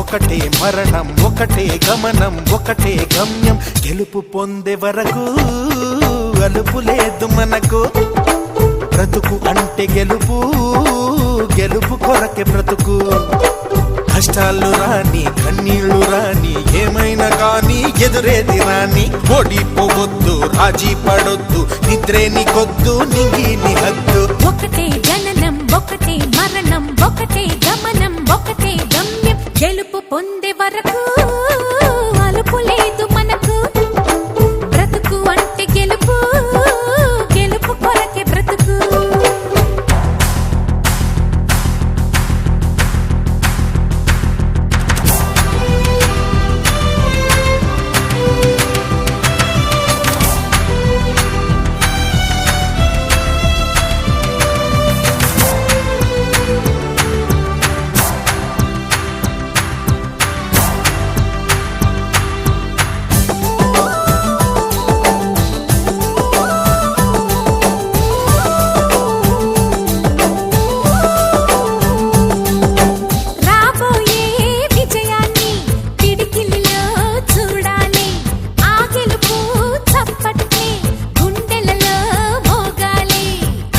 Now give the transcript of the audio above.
ఒకటే మరణం, ఒకటే గమనం, ఒకటే గమ్యం. గెలుపు పొందే వరకు అలుపు లేదు మనకు. బ్రతుకు అంటే గెలుపు, గెలుపు కొరకే బ్రతుకు. కష్టాలు రాని, కన్నీళ్లు రాని, ఏమైనా కానీ ఎదురేది రాని. ఓడిపోవద్దు, రాజీ పడొద్దు, నిద్రే నీకొద్దు, నింగి నీ హద్దు. ఒకటే జననం, ఒకటే మరణం, ఒకటే గమనం, ఒకటే గమ్యం. గెలుపు పొందే వరకు